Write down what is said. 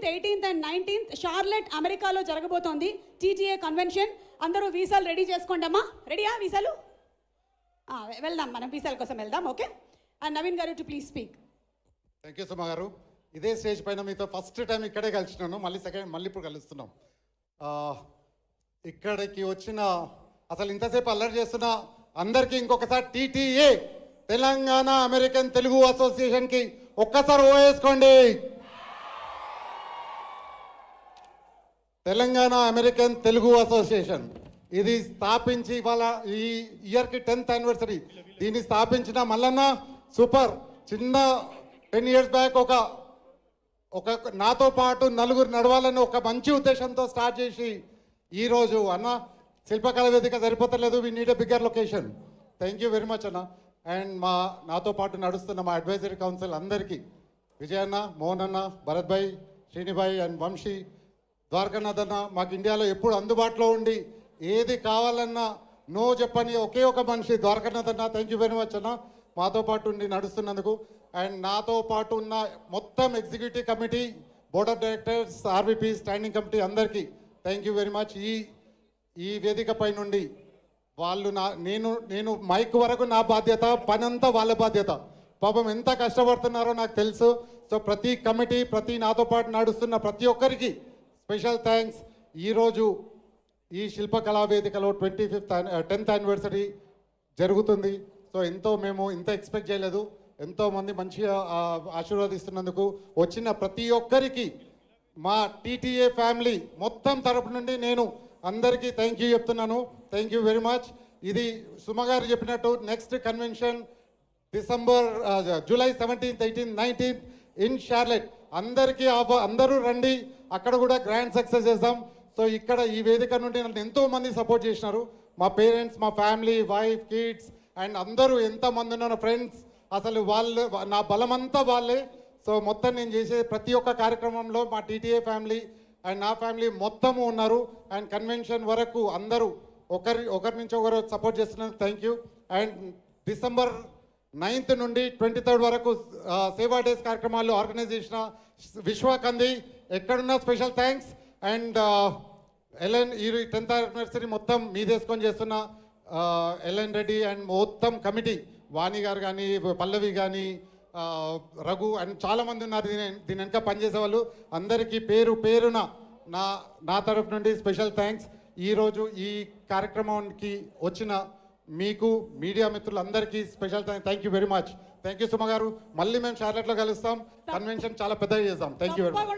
17th, 18th and 19th Charlotte అమెరికాలో జరగబోతోంది TTA convention. అందరూ వీసాలు రెడీ చేసుకోండి అమ్మా. రెడీయా వీసాలు? వెళ్దాం, మనం వీసాల కోసం వెళ్దాం. ఓకే, అండ్ నవీన్ గారు to please speak. Thank you Suma గారు. ఇదే స్టేజ్ పైన మీతో ఫస్ట్ టైం ఇక్కడే కలిసినాను, మళ్ళీ ఇప్పుడు కలుస్తున్నాం. ఇక్కడికి వచ్చిన అసలు ఇంతసేపు అల్లరి చేస్తున్న అందరికీ ఇంకొకసారి టీటీఏ తెలంగాణ అమెరికన్ తెలుగు అసోసియేషన్కి ఒక్కసారి ఓవేసుకోండి. తెలంగాణ అమెరికన్ తెలుగు అసోసియేషన్ ఇది స్థాపించి ఇవాళ ఈ ఇయర్కి 10th యానివర్సరీ. దీన్ని స్థాపించిన మల్లన్న సూపర్. చిన్న 10 years బ్యాక్ ఒక నాతో పాటు నలుగురు నడవాలని ఒక మంచి ఉద్దేశంతో స్టార్ట్ చేసి ఈరోజు అన్న శిల్పకళ వేదిక సరిపోతలేదు, we need a bigger location. Thank you very much అన్న. అండ్ నాతో పాటు నడుస్తున్న మా అడ్వైజరీ కౌన్సిల్ అందరికీ, విజయన్న, మోహన్ అన్న, భరత్ భాయ్, శ్రీనిభాయ్ అండ్ వంశీ, ద్వారకానాథ్ అన్న, మాకు ఇండియాలో ఎప్పుడు అందుబాటులో ఉండి ఏది కావాలన్నా నో చెప్పని ఒకే ఒక మనిషి ద్వారకానాథ్ అన్న. థ్యాంక్ యూ వెరీ మచ్ అన్న, మాతో పాటు ఉండి నడుస్తున్నందుకు. అండ్ నాతో పాటు ఉన్న మొత్తం executive committee, board of directors, ఆర్విపి, standing committee అందరికీ థ్యాంక్ యూ వెరీ మచ్. ఈ వేదికపై నుండి వాళ్ళు నేను మైక్ వరకు నా బాధ్యత, పనంతా వాళ్ళ బాధ్యత. పాపం ఎంత కష్టపడుతున్నారో నాకు తెలుసు. సో ప్రతి కమిటీ, ప్రతి నాతో పాటు నడుస్తున్న ప్రతి ఒక్కరికి స్పెషల్ థ్యాంక్స్. ఈరోజు ఈ శిల్పకళా వేదికలో 10th యానివర్సరీ జరుగుతుంది. సో మేము ఇంత ఎక్స్పెక్ట్ చేయలేదు. ఎంతోమంది మంచిగా ఆశీర్వాదిస్తున్నందుకు వచ్చిన ప్రతి ఒక్కరికి మా టీటీఏ ఫ్యామిలీ మొత్తం తరపు నుండి నేను అందరికీ థ్యాంక్ యూ చెప్తున్నాను. Thank you very much. ఇది సుమ గారు చెప్పినట్టు next convention July 17th, 18th, 19th in Charlotte. అందరూ రండి, అక్కడ కూడా గ్రాండ్ సక్సెస్ చేద్దాం. సో ఇక్కడ ఈ వేదిక నుండి నన్ను ఎంతో మంది సపోర్ట్ చేసినారు. మా పేరెంట్స్, మా ఫ్యామిలీ, వైఫ్, కిడ్స్ అండ్ అందరూ ఎంతమంది ఉన్న ఫ్రెండ్స్, అసలు వాళ్ళు నా బలమంతా వాళ్ళే. సో మొత్తం నేను చేసే ప్రతి ఒక్క కార్యక్రమంలో మా టీటీఏ ఫ్యామిలీ అండ్ నా ఫ్యామిలీ మొత్తము ఉన్నారు. అండ్ కన్వెన్షన్ వరకు అందరూ ఒకరి నుంచి ఒకరు సపోర్ట్ చేస్తున్నారు. Thank you. And December 9th నుండి 23rd వరకు సేవా డేస్ కార్యక్రమాలు ఆర్గనైజ్ చేసిన విశ్వకంది ఎక్కడున్నా స్పెషల్ థ్యాంక్స్. అండ్ ఎల్ఎన్ ఈ 10th యానివర్సరీ మొత్తం మీదేసుకొని చేస్తున్న ఎల్ఎన్ రెడ్డి అండ్ మొత్తం కమిటీ, వాణి గారు కానీ, పల్లవి కానీ, రఘు అండ్ చాలామంది ఉన్నారు దీని వెనక పనిచేసే వాళ్ళు. అందరికీ పేరు పేరున నా తరఫు నుండి స్పెషల్ థ్యాంక్స్. ఈరోజు ఈ కార్యక్రమానికి వచ్చిన మీకు మీడియా మిత్రులందరికీ special thank you very much. Thank you Suma గారు. మళ్ళీ మేము షార్లెట్లో కలుస్తాం. కన్వెన్షన్ చాలా పెద్దగా చేస్తాం. Thank you very much.